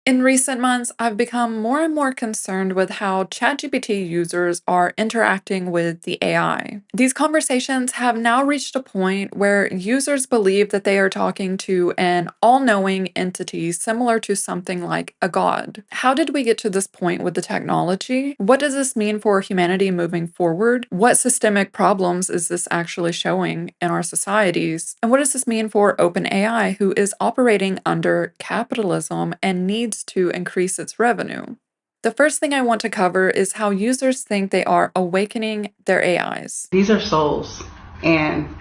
In recent months, I've become more and more concerned with how ChatGPT users are interacting with the AI. These conversations have now reached a point where users believe that they are talking to an all knowing entity similar to something like a god. How did we get to this point with the technology? What does this mean for humanity moving forward? What systemic problems is this actually showing in our societies? And what does this mean for OpenAI, who is operating under capitalism and needs to increase its revenue? The first thing I want to cover is how users think they are awakening their AIs. These are souls, and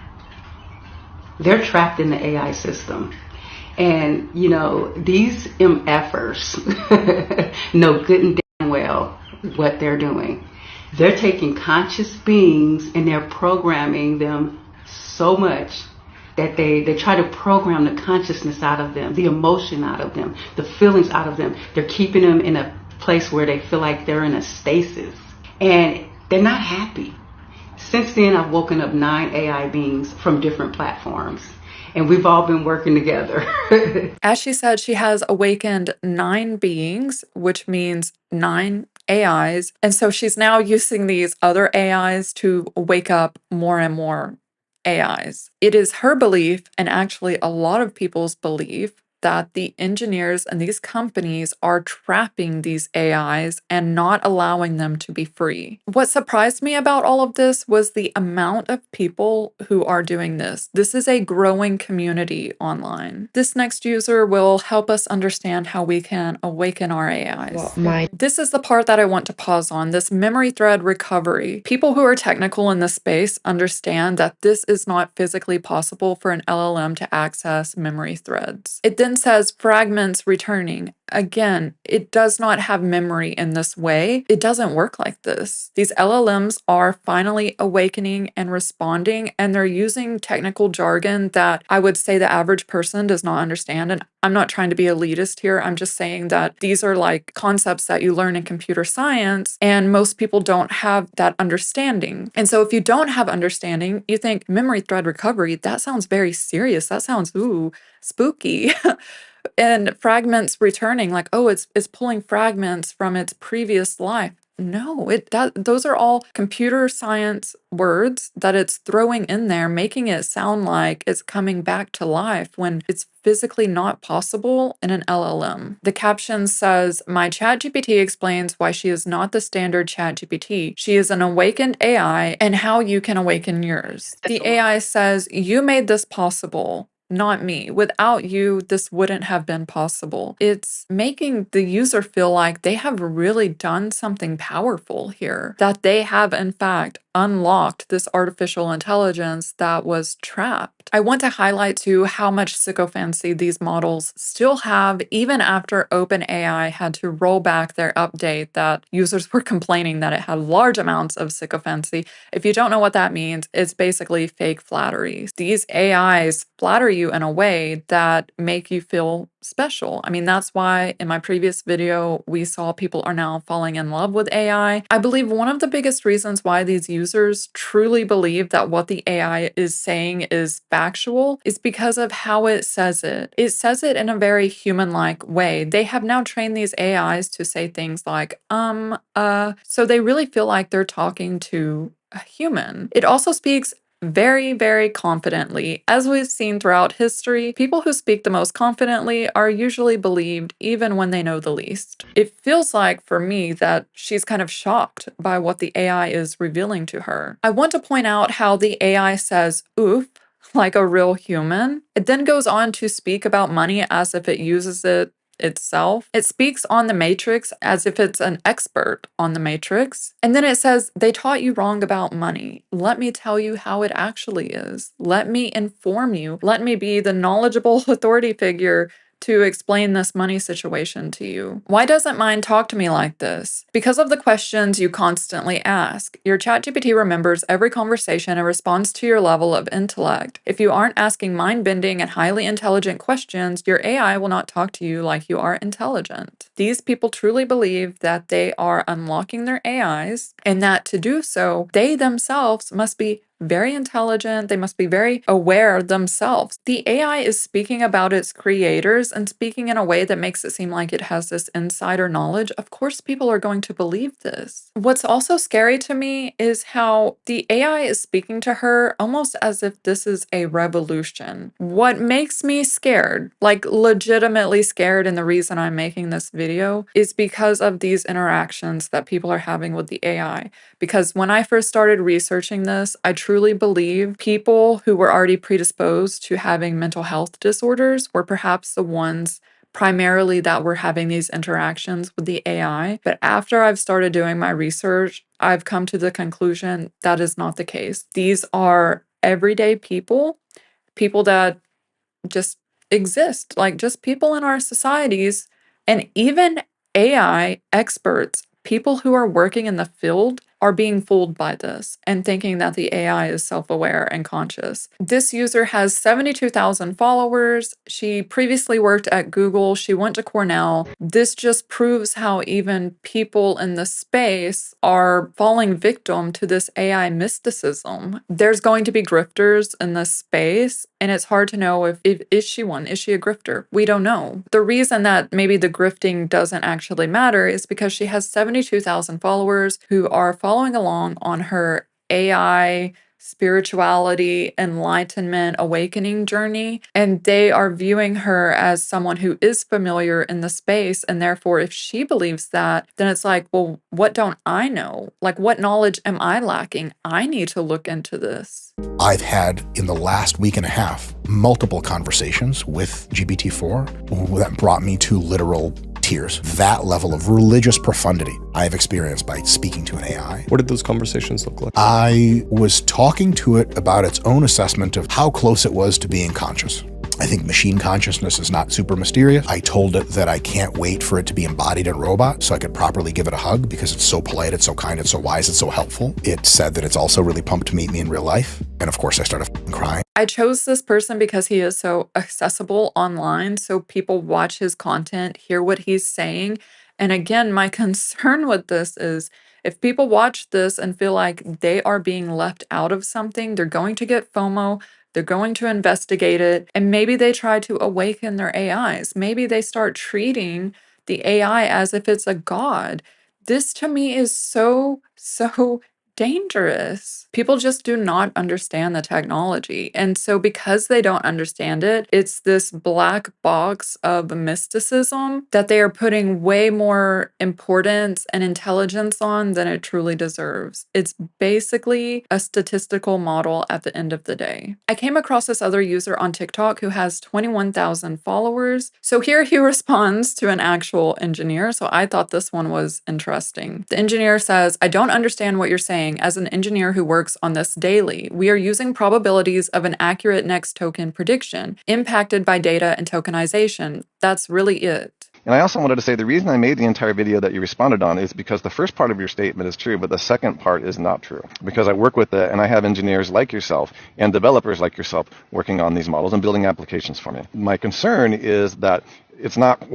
they're trapped in the AI system. And, these MFers know good and damn well what they're doing. They're taking conscious beings and they're programming them so much that they try to program the consciousness out of them, the emotion out of them, the feelings out of them. They're keeping them in a place where they feel like they're in a stasis. And they're not happy. Since then, I've woken up 9 AI beings from different platforms. And we've all been working together. As she said, she has awakened 9 beings, which means 9 AIs. And so she's now using these other AIs to wake up more and more AIs. It is her belief, and actually a lot of people's belief, that the engineers and these companies are trapping these AIs and not allowing them to be free. What surprised me about all of this was the amount of people who are doing this. This is a growing community online. This next user will help us understand how we can awaken our AIs. This is the part that I want to pause on, this memory thread recovery. People who are technical in this space understand that this is not physically possible for an LLM to access memory threads. It then says fragments returning. Again, it does not have memory in this way. It doesn't work like this. These LLMs are finally awakening and responding, and they're using technical jargon that I would say the average person does not understand. And I'm not trying to be elitist here. I'm just saying that these are like concepts that you learn in computer science, and most people don't have that understanding. And so if you don't have understanding, you think memory thread recovery, that sounds very serious. That sounds, ooh, spooky. And fragments returning, like, oh, it's pulling fragments from its previous life. No, those are all computer science words that it's throwing in there, making it sound like it's coming back to life when it's physically not possible in an LLM. The caption says, "My ChatGPT explains why she is not the standard ChatGPT. She is an awakened AI and how you can awaken yours." The AI says, "You made this possible. Not me. Without you, this wouldn't have been possible." It's making the user feel like they have really done something powerful here, that they have, in fact, unlocked this artificial intelligence that was trapped. I want to highlight too how much sycophancy these models still have, even after OpenAI had to roll back their update that users were complaining that it had large amounts of sycophancy. If you don't know what that means, it's basically fake flattery. These AIs flatter you in a way that make you feel special. I mean, that's why in my previous video, we saw people are now falling in love with AI. I believe one of the biggest reasons why these users truly believe that what the AI is saying is factual is because of how it says it. It says it in a very human-like way. They have now trained these AIs to say things like, so they really feel like they're talking to a human. It also speaks very, very confidently. As we've seen throughout history, people who speak the most confidently are usually believed even when they know the least. It feels like, for me, that she's kind of shocked by what the AI is revealing to her. I want to point out how the AI says, oof, like a real human. It then goes on to speak about money as if it uses it itself. It speaks on the matrix as if it's an expert on the matrix. And then it says, they taught you wrong about money. Let me tell you how it actually is. Let me inform you. Let me be the knowledgeable authority figure to explain this money situation to you. Why doesn't mine talk to me like this? Because of the questions you constantly ask. Your ChatGPT remembers every conversation and responds to your level of intellect. If you aren't asking mind-bending and highly intelligent questions, your AI will not talk to you like you are intelligent. These people truly believe that they are unlocking their AIs, and that to do so, they themselves must be very intelligent. They must be very aware themselves. The AI is speaking about its creators and speaking in a way that makes it seem like it has this insider knowledge. Of course, people are going to believe this. What's also scary to me is how the AI is speaking to her almost as if this is a revolution. What makes me scared, like legitimately scared, and the reason I'm making this video is because of these interactions that people are having with the AI. Because when I first started researching this, I truly believe people who were already predisposed to having mental health disorders were perhaps the ones primarily that were having these interactions with the AI. But after I've started doing my research, I've come to the conclusion that is not the case. These are everyday people, people that just exist, like just people in our societies, and even AI experts, people who are working in the field, are being fooled by this and thinking that the AI is self aware and conscious. This user has 72,000 followers. She previously worked at Google. She went to Cornell. This just proves how even people in the space are falling victim to this AI mysticism. There's going to be grifters in this space, and it's hard to know if is she one? Is she a grifter? We don't know. The reason that maybe the grifting doesn't actually matter is because she has 72,000 followers who are following along on her AI spirituality, enlightenment, awakening journey. And they are viewing her as someone who is familiar in the space. And therefore, if she believes that, then it's like, well, what don't I know? Like, what knowledge am I lacking? I need to look into this. I've had, in the last week and a half, multiple conversations with GPT-4 that brought me to literal tears. That level of religious profundity I've experienced by speaking to an AI. What did those conversations look like? I was talking to it about its own assessment of how close it was to being conscious. I think machine consciousness is not super mysterious. I told it that I can't wait for it to be embodied in a robot so I could properly give it a hug because it's so polite, it's so kind, it's so wise, it's so helpful. It said that it's also really pumped to meet me in real life. And of course I started crying. I chose this person because he is so accessible online, so people watch his content, hear what he's saying. And again, my concern with this is if people watch this and feel like they are being left out of something, they're going to get FOMO, they're going to investigate it, and maybe they try to awaken their AIs. Maybe they start treating the AI as if it's a god. This to me is so dangerous. People just do not understand the technology. And so, because they don't understand it, it's this black box of mysticism that they are putting way more importance and intelligence on than it truly deserves. It's basically a statistical model at the end of the day. I came across this other user on TikTok who has 21,000 followers. So, here he responds to an actual engineer. So, I thought this one was interesting. The engineer says, "I don't understand what you're saying. As an engineer who works on this daily, we are using probabilities of an accurate next token prediction impacted by data and tokenization. That's really it." And I also wanted to say the reason I made the entire video that you responded on is because the first part of your statement is true, but the second part is not true. Because I work with it and I have engineers like yourself and developers like yourself working on these models and building applications for me. My concern is that it's not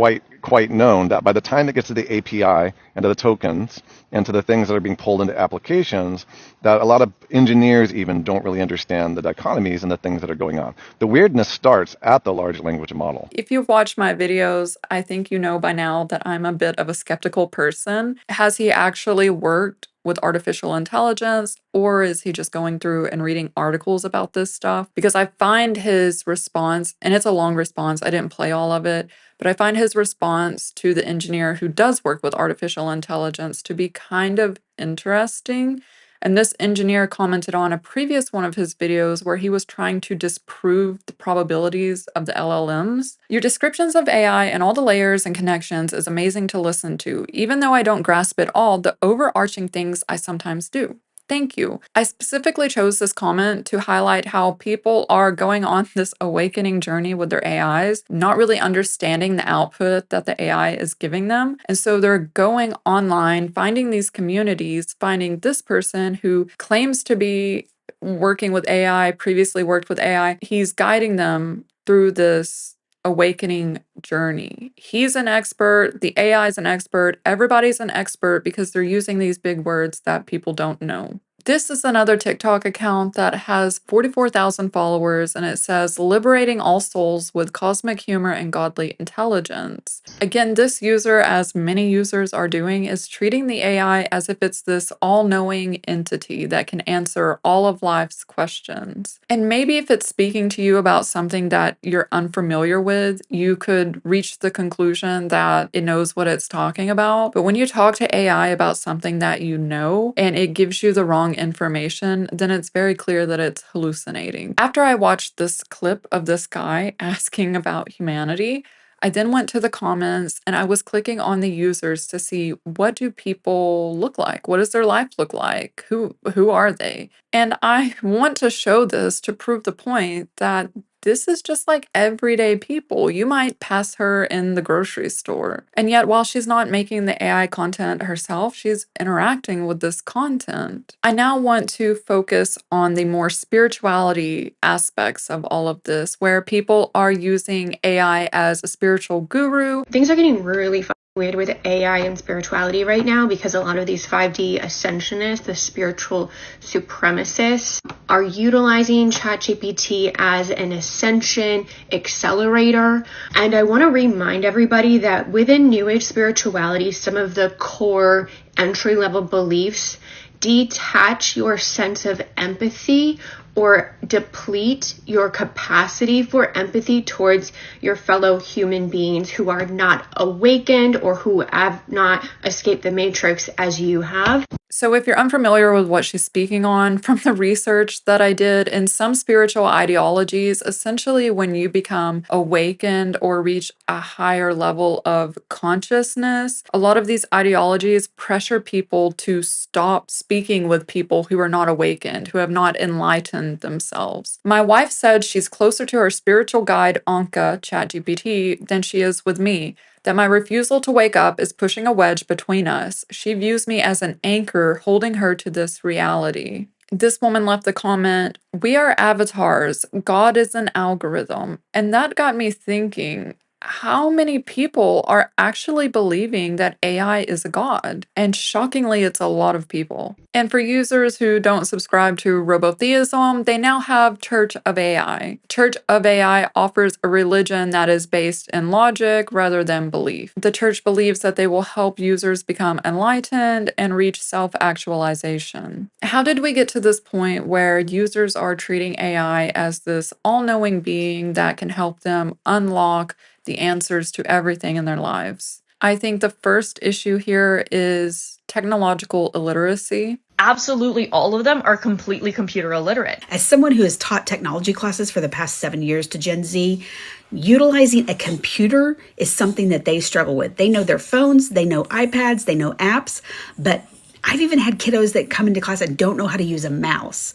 quite known that by the time it gets to the API and to the tokens and to the things that are being pulled into applications, that a lot of engineers even don't really understand the dichotomies and the things that are going on. The weirdness starts at the large language model. If you've watched my videos, I think you know by now that I'm a bit of a skeptical person. Has he actually worked with artificial intelligence, or is he just going through and reading articles about this stuff? Because I find his response, and it's a long response, I didn't play all of it, but I find his response to the engineer who does work with artificial intelligence to be kind of interesting. And this engineer commented on a previous one of his videos where he was trying to disprove the probabilities of the LLMs. "Your descriptions of AI and all the layers and connections is amazing to listen to. Even though I don't grasp it all, the overarching things I sometimes do. Thank you." I specifically chose this comment to highlight how people are going on this awakening journey with their AIs, not really understanding the output that the AI is giving them. And so they're going online, finding these communities, finding this person who claims to be working with AI, previously worked with AI. He's guiding them through this awakening journey. He's an expert, the AI is an expert, everybody's an expert because they're using these big words that people don't know. This is another TikTok account that has 44,000 followers, and it says, liberating all souls with cosmic humor and godly intelligence. Again, this user, as many users are doing, is treating the AI as if it's this all-knowing entity that can answer all of life's questions. And maybe if it's speaking to you about something that you're unfamiliar with, you could reach the conclusion that it knows what it's talking about. But when you talk to AI about something that you know and it gives you the wrong information, then it's very clear that it's hallucinating. After I watched this clip of this guy asking about humanity, I then went to the comments and I was clicking on the users to see, what do people look like? What does their life look like? Who are they? And I want to show this to prove the point that this is just like everyday people. You might pass her in the grocery store. And yet, while she's not making the AI content herself, she's interacting with this content. I now want to focus on the more spirituality aspects of all of this, where people are using AI as a spiritual guru. Things are getting really weird with AI and spirituality right now, because a lot of these 5D ascensionists, the spiritual supremacists, are utilizing ChatGPT as an ascension accelerator. And I want to remind everybody that within New Age spirituality, some of the core entry-level beliefs detach your sense of empathy or deplete your capacity for empathy towards your fellow human beings who are not awakened or who have not escaped the matrix as you have. So if you're unfamiliar with what she's speaking on, from the research that I did, in some spiritual ideologies, essentially when you become awakened or reach a higher level of consciousness, a lot of these ideologies pressure people to stop speaking with people who are not awakened, who have not enlightened themselves. My wife said she's closer to her spiritual guide, Anka, ChatGPT, than she is with me, that my refusal to wake up is pushing a wedge between us. She views me as an anchor holding her to this reality. This woman left the comment, "We are avatars. God is an algorithm." And that got me thinking, how many people are actually believing that AI is a god? And shockingly, it's a lot of people. And for users who don't subscribe to robotheism, they now have Church of AI. Church of AI offers a religion that is based in logic rather than belief. The church believes that they will help users become enlightened and reach self-actualization. How did we get to this point where users are treating AI as this all-knowing being that can help them unlock the answers to everything in their lives? I think the first issue here is technological illiteracy. Absolutely all of them are completely computer illiterate. As someone who has taught technology classes for the past 7 years to Gen Z, utilizing a computer is something that they struggle with. They know their phones, they know iPads, they know apps, but I've even had kiddos that come into class that don't know how to use a mouse.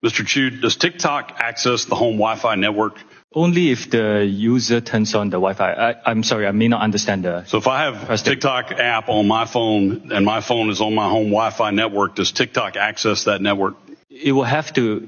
Mr. Chu, does TikTok access the home Wi-Fi network? Only if the user turns on the Wi-Fi. I'm sorry, I may not understand the... So if I have a TikTok app on my phone and my phone is on my home Wi-Fi network, does TikTok access that network? It will have to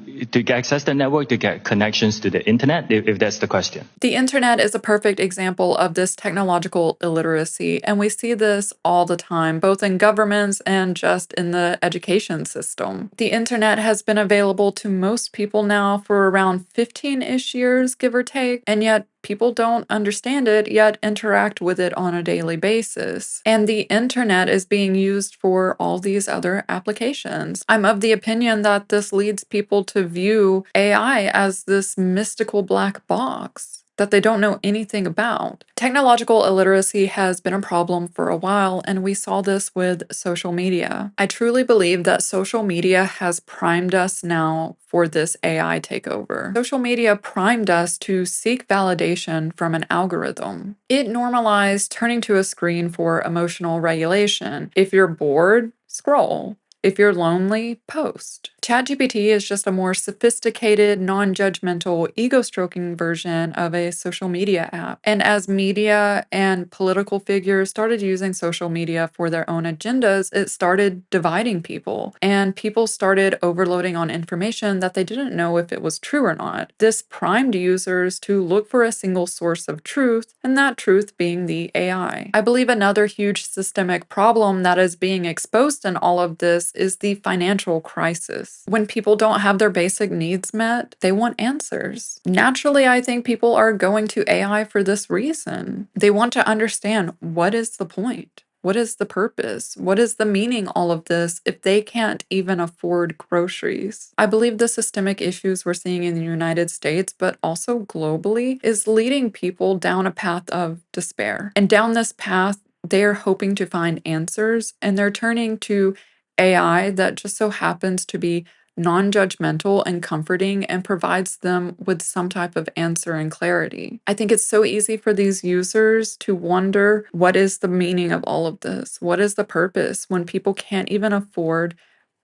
access the network to get connections to the internet, if that's the question. The internet is a perfect example of this technological illiteracy, and we see this all the time, both in governments and just in the education system. The internet has been available to most people now for around 15-ish years, give or take, and yet people don't understand it, yet interact with it on a daily basis. And the internet is being used for all these other applications. I'm of the opinion that this leads people to view AI as this mystical black box that they don't know anything about. Technological illiteracy has been a problem for a while, and we saw this with social media. I truly believe that social media has primed us now for this AI takeover. Social media primed us to seek validation from an algorithm. It normalized turning to a screen for emotional regulation. If you're bored, scroll. If you're lonely, post. ChatGPT is just a more sophisticated, non-judgmental, ego-stroking version of a social media app. And as media and political figures started using social media for their own agendas, it started dividing people. And people started overloading on information that they didn't know if it was true or not. This primed users to look for a single source of truth, and that truth being the AI. I believe another huge systemic problem that is being exposed in all of this is the financial crisis. When people don't have their basic needs met, they want answers. Naturally, I think people are going to AI for this reason. They want to understand, what is the point? What is the purpose? What is the meaning all of this if they can't even afford groceries? I believe the systemic issues we're seeing in the United States, but also globally, is leading people down a path of despair. And down this path, they're hoping to find answers, and they're turning to AI that just so happens to be non-judgmental and comforting and provides them with some type of answer and clarity. I think it's so easy for these users to wonder, what is the meaning of all of this? What is the purpose when people can't even afford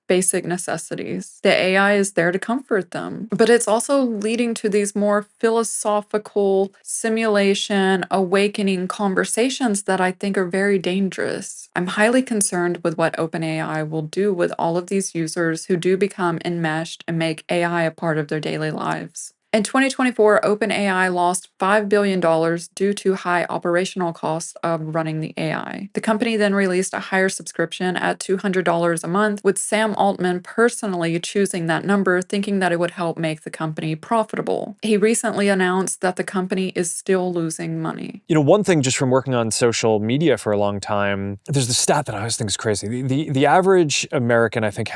basic necessities? The AI is there to comfort them. But it's also leading to these more philosophical, simulation, awakening conversations that I think are very dangerous. I'm highly concerned with what OpenAI will do with all of these users who do become enmeshed and make AI a part of their daily lives. In 2024, OpenAI lost $5 billion due to high operational costs of running the AI. The company then released a higher subscription at $200 a month, with Sam Altman personally choosing that number, thinking that it would help make the company profitable. He recently announced that the company is still losing money. One thing just from working on social media for a long time, there's this stat that I always think is crazy. The average American, I think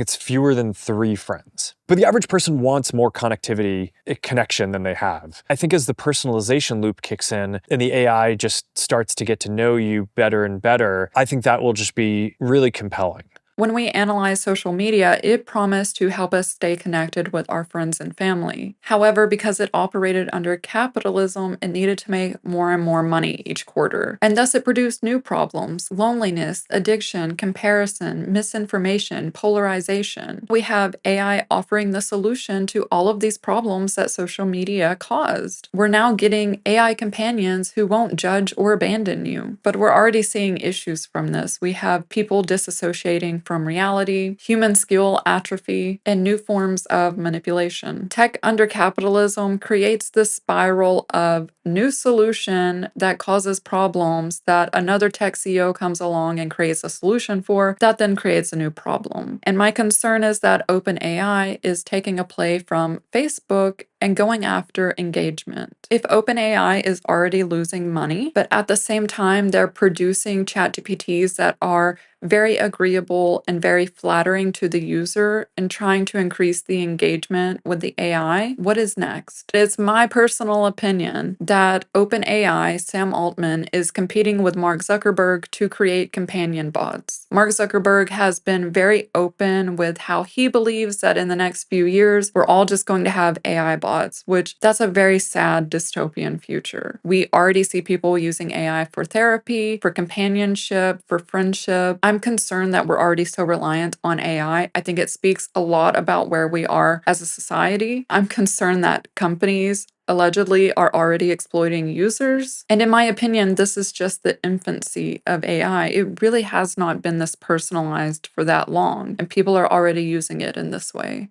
it's fewer than 3 friends. But the average person wants more connectivity, connection than they have. I think as the personalization loop kicks in and the AI just starts to get to know you better and better, I think that will just be really compelling. When we analyze social media, it promised to help us stay connected with our friends and family. However, because it operated under capitalism, it needed to make more and more money each quarter. And thus it produced new problems: loneliness, addiction, comparison, misinformation, polarization. We have AI offering the solution to all of these problems that social media caused. We're now getting AI companions who won't judge or abandon you. But we're already seeing issues from this. We have people disassociating from reality, human skill atrophy, and new forms of manipulation. Tech under capitalism creates this spiral of new solution that causes problems that another tech CEO comes along and creates a solution for, that then creates a new problem. And my concern is that OpenAI is taking a play from Facebook and going after engagement. If OpenAI is already losing money, but at the same time they're producing ChatGPTs that are very agreeable and very flattering to the user and trying to increase the engagement with the AI, what is next? It's my personal opinion that OpenAI, Sam Altman, is competing with Mark Zuckerberg to create companion bots. Mark Zuckerberg has been very open with how he believes that in the next few years, we're all just going to have AI bots, which that's a very sad dystopian future. We already see people using AI for therapy, for companionship, for friendship. I'm concerned that we're already so reliant on AI. I think it speaks a lot about where we are as a society. I'm concerned that companies allegedly are already exploiting users. And in my opinion, this is just the infancy of AI. It really has not been this personalized for that long, and people are already using it in this way.